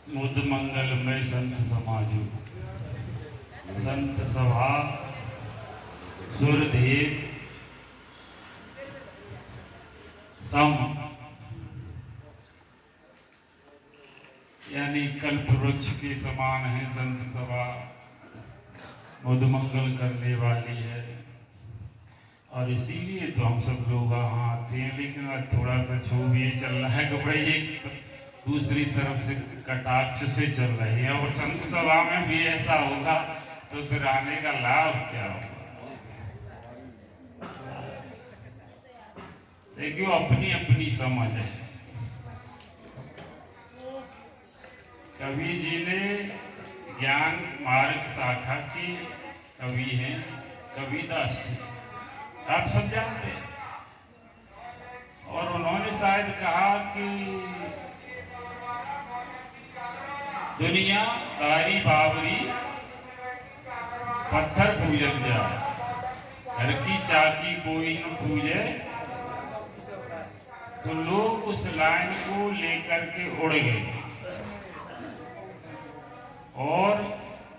मुद मंगल में संत समाजो, संत सभा सुरधीर सम, यानी कल्प वृक्ष के समान है संत सभा, मुद मंगल करने वाली है। और इसीलिए तो हम सब लोग वहाँ आते हैं। लेकिन आज थोड़ा सा क्षोभ ये चल रहा है कि भाई एक दूसरी तरफ से कटाक्ष से चल रही है, और संत सभा में भी ऐसा होगा तो फिर आने का लाभ क्या होगा? देखिए अपनी अपनी समझ है। कवि जी ने ज्ञान मार्ग शाखा के कवि हैं कबीरदास, आप सब जानते हैं। और उन्होंने शायद कहा कि दुनिया बारी बावरी पत्थर पूजन जाए, घर की चाकी कोई न पूजे। तो लोग उस लाइन को लेकर के उड़ गए और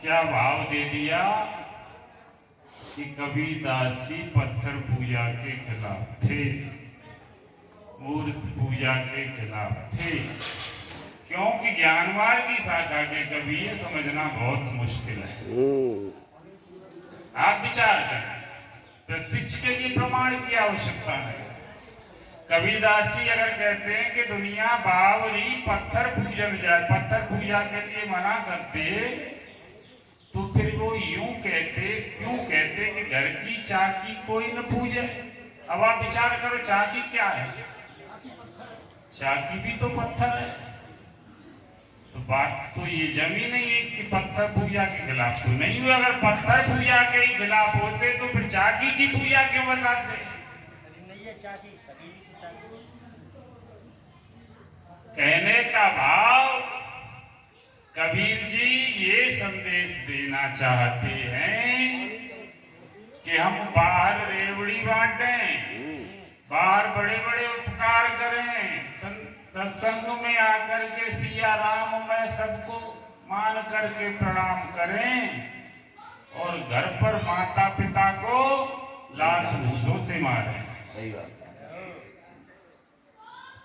क्या भाव दे दिया कि कबीरदास जी पत्थर पूजा के खिलाफ थे, मूर्त पूजा के खिलाफ थे। क्योंकि ज्ञानवार की शाखा के कवि ये समझना बहुत मुश्किल है। आप विचार करें, प्रत्यक्ष के लिए प्रमाण की आवश्यकता नहीं। कबीरदास जी अगर कहते हैं कि दुनिया बावरी पत्थर पूजन जाए, पत्थर पूजा के लिए मना करते, तो फिर वो यूं कहते, क्यों कहते कि घर की चाकी कोई न पूजे। अब आप विचार करो, चाकी क्या है? चाकी भी तो पत्थर है। तो बात तो ये जमी नहीं है कि पत्थर पूजा के खिलाफ तो नहीं हुए। अगर पत्थर पूजा के ही खिलाफ होते तो फिर चाकी की पूजा क्यों बताते? कहने का भाव, कबीर जी ये संदेश देना चाहते हैं कि हम बाहर रेवड़ी बांटें, बाहर बड़े बड़े उपकार करें, सत्संग में आकर के सिया राम में सबको मान करके प्रणाम करें, और घर पर माता पिता को लात घूसों से मारें। सही बात।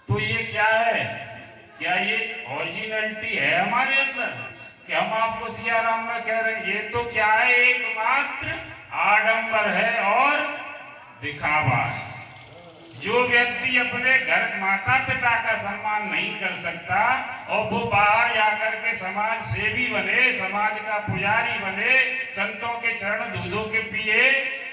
तो ये क्या है? क्या ये ओरिजिनलिटी है हमारे अंदर कि हम आपको सिया राम में कह रहे हैं? ये तो क्या है, एकमात्र आडंबर है और दिखावा है। जो व्यक्ति अपने घर माता पिता का सम्मान नहीं कर सकता और वो बाहर जाकर के समाज सेवी बने, समाज का पुजारी बने, संतों के चरण दूधों के पिए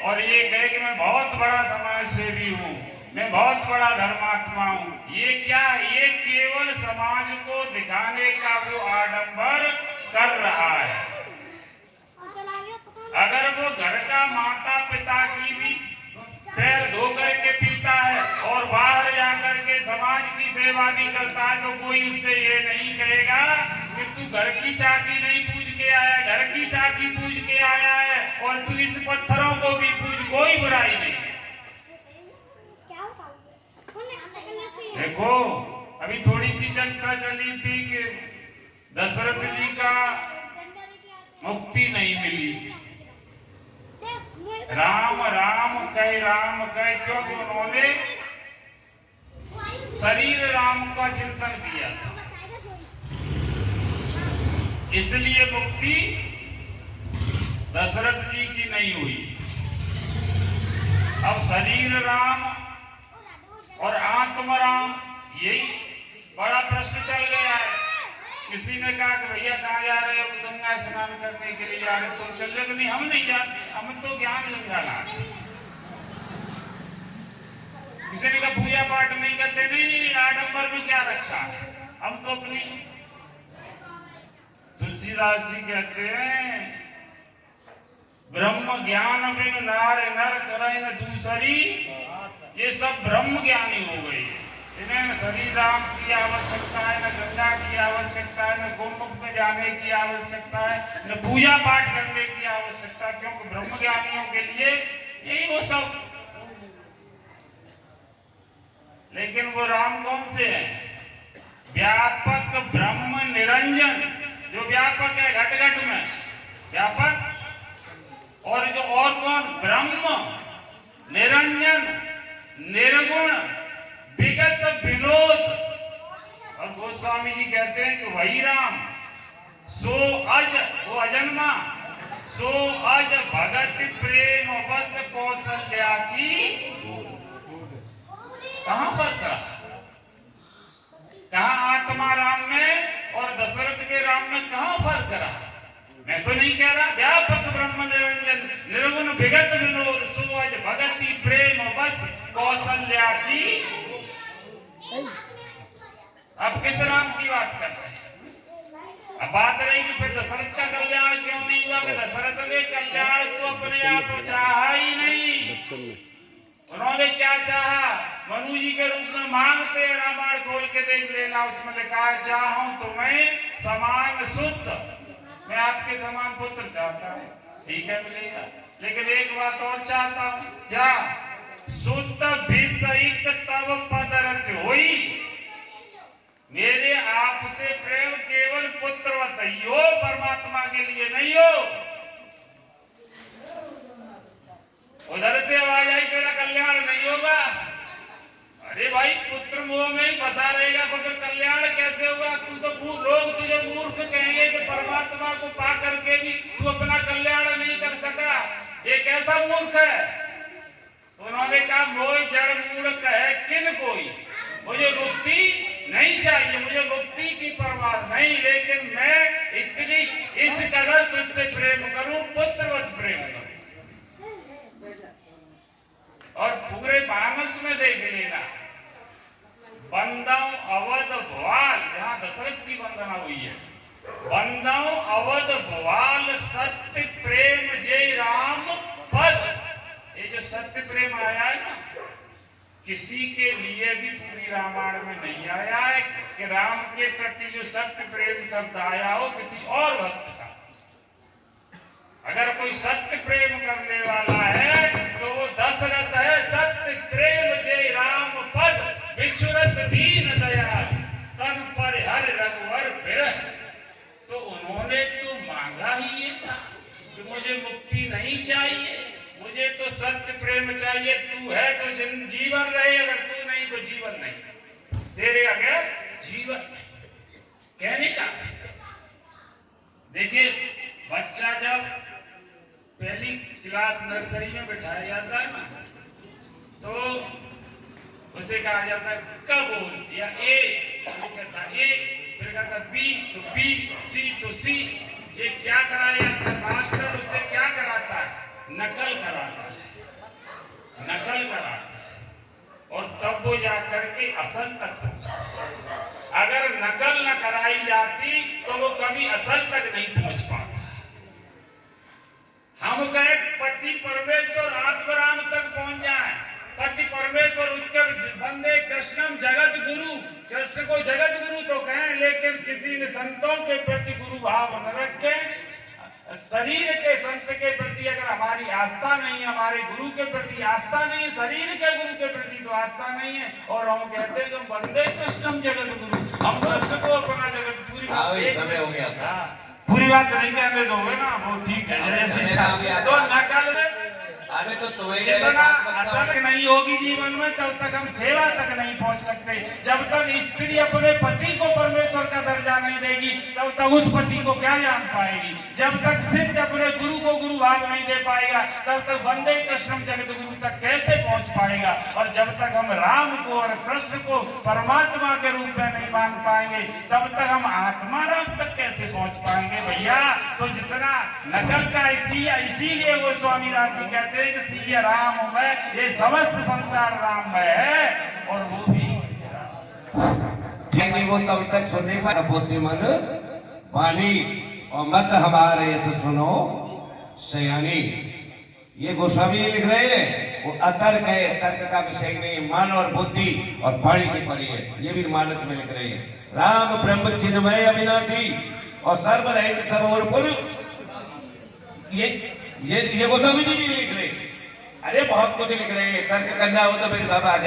और ये कहे कि मैं बहुत बड़ा समाज सेवी हूँ, मैं बहुत बड़ा धर्मात्मा हूँ, ये क्या? ये केवल समाज को दिखाने का वो आडंबर कर रहा है। अगर वो घर का माता पिता की भी पैर धो करके पीता है और बाहर जाकर के समाज की सेवा भी करता है, तो कोई उससे ये नहीं कहेगा कि तू घर की चाकी नहीं पूज के आया, घर की चाकी पूज के आया है और तू इस पत्थरों को भी पूज, कोई बुराई नहीं है। देखो अभी थोड़ी सी चर्चा चली थी कि दशरथ जी का मुक्ति नहीं मिली। राम राम कहे क्योंकि उन्होंने शरीर राम का चिंतन किया था, इसलिए मुक्ति दशरथ जी की नहीं हुई। अब शरीर राम और आत्मा राम, यही बड़ा प्रश्न चल गया है। किसी ने कहा कि भैया कहाँ जा रहे हो? गंगा स्नान करने के लिए जा रहे, तुम चल रहे? नहीं, हम नहीं जाते, हम तो ज्ञान लंघाना। किसी ने कहा पूजा पाठ नहीं करते, नहीं, आडंबर में क्या रखा, हम तो अपनी। तुलसीदास जी कहते हैं ब्रह्म ज्ञान बिन नार नर करे न दूसरी। ये सब ब्रह्म ज्ञानी हो गई, इन्हें न शरीर राम की आवश्यकता है, न गंगा की आवश्यकता है, न गोमुख में जाने की आवश्यकता है, न पूजा पाठ करने की आवश्यकता, क्योंकि ब्रह्म ज्ञानियों के लिए यही वो सब। लेकिन वो राम कौन से हैं? व्यापक ब्रह्म निर निरंजन जो व्यापक है घट घट में व्यापक, और जो और कौन ब्रह्म निरंजन निर्गुण विगत विनोद। और गोस्वामी जी कहते हैं कि वही राम सो अज, वो अजन्मा, सो अज भगत प्रेम बस कौशल्या की। कहां फर्क रहा, कहां आत्मा राम में और दशरथ के राम में कहां फर्क रहा? मैं तो नहीं कह रहा, व्यापक ब्रह्म निरंजन निर्गुण विगत विनोद सो अज भगति प्रेम बस कौशल्या की। अब किस राम की बात कर रहे हैं? अब बात रही कि फिर दशरथ का कल्याण क्यों नहीं हुआ? कि दशरथ ने कल्याण तो अपने आप चाहा ही नहीं। उन्होंने क्या चाहा? मनु जी के रूप में मांगते हैं, रामायण खोल के देख लेना, उसमें लिखा है चाहूं तुम्हें समान सुत, मैं आपके समान पुत्र चाहता हूं। ठीक है, मिलेगा, लेकिन एक बात और चाहता हूं, क्या? सुत विषयिक तब पदरथ होई, मेरे आपसे प्रेम केवल पुत्रवत ही हो, परमात्मा के लिए नहीं हो। उधर से आवाज आई तेरा कल्याण नहीं होगा। अरे भाई, पुत्र मोह में ही फंसा रहेगा तो फिर कल्याण कैसे होगा? तू तो लोग तुझे मूर्ख कहेंगे कि परमात्मा को पा करके भी तू अपना कल्याण नहीं कर सका। ये कैसा मूर्ख है? उन्होंने कहा मोह जड़ मूढ़ कहे किन कोई, मुझे मुक्ति नहीं चाहिए, मुझे मुक्ति की परवाह नहीं, लेकिन मैं इतनी इस कदर तुझसे प्रेम करूं, पुत्रवत प्रेम करूं। और पूरे मानस में देख लेना, बंदव अवध भवाल, जहां दशरथ की वंदना हुई है, बंदव अवध भवाल सत्य प्रेम जय राम पद। ये जो सत्य प्रेम आया है ना, किसी के लिए भी पूरी रामायण में नहीं आया है कि राम के प्रति जो सत्य प्रेम शब्द आया हो किसी और भक्त का। अगर कोई सत्य प्रेम करने वाला है तो वो दशरथ है। सत्य प्रेम जय राम पद विचुरत दीन दयाल तन पर हर रघुवर विरह। तो उन्होंने तो मांगा ही ये था कि मुझे मुक्ति नहीं चाहिए, मुझे तो सत्य प्रेम चाहिए। तू है तो जीवन रहे, अगर तू नहीं तो जीवन नहीं, तेरे अगर जीवन कहने का। देखिए, बच्चा जब पहली क्लास नर्सरी में बिठाया जाता है ना, तो उसे कहा जाता है क बोल या ए, वो कहता ए, फिर कहता बी तो बी, सी तो सी। ये क्या कराया जाता है? मास्टर उसे क्या कराता है? नकल कराता है, नकल कराता है, और तब वो जाकर के असल तक पहुंचता है। अगर नकल न कराई जाती तो वो कभी असल तक नहीं पहुंच पाता। हम कहे पति परमेश्वर आत्मराम तक पहुंच जाए, पति परमेश्वर उसके बंदे कृष्णम जगत गुरु, कृष्ण को जगत गुरु तो कहें, लेकिन किसी ने संतों के प्रति गुरु भाव न रखे। शरीर के संत के प्रति अगर हमारी आस्था नहीं है, हमारे गुरु के प्रति आस्था नहीं है, शरीर के गुरु के प्रति तो आस्था नहीं है, और हम कहते हैं कि वंदे कृष्णम जगत गुरु, हम कृष्ण को अपना जगत। पूरी समय हो गया, पूरी बात नहीं कहने दोगे ना, वो ठीक है। तो नकल तो जितना असल नहीं होगी जीवन में, तब तक हम सेवा तक नहीं पहुंच सकते। जब तक स्त्री अपने पति को परमेश्वर का दर्जा नहीं देगी, तब तक उस पति को क्या जान पाएगी। जब तक शिष्य अपने गुरु को गुरु भाव नहीं दे पाएगा, तब तक वंदे कृष्णम जगत गुरु तक कैसे पहुंच पाएगा। और जब तक हम राम को और कृष्ण को परमात्मा के रूप में नहीं मान पाएंगे, तब तक हम आत्मा राम तक कैसे पहुंच पाएंगे भैया। तो जितना नकल का इसीलिए वो स्वामी राज जी कहते हैं कि सिया राम में, ये समस्त संसार राम में है, और वो भी वो तब तक सुनने पर बुद्धिमान वाणी और मत हमारे सुनो सयानी। ये गोस्वामी लिख रहे हैं, वो अतर्क है, तर्क का विषय नहीं, मन और बुद्धि और वाणी से पड़ी है। ये भी मानस में लिख रहे हैं। राम ब्रह्म चिन्मय अविनाशी और सर्व रहित सब और पुर। ये गोस्वामी जी नहीं लिख रहे। अरे बहुत कुछ लिख रहे हैं, तर्क करना हो तो मेरे साथ आ जाए।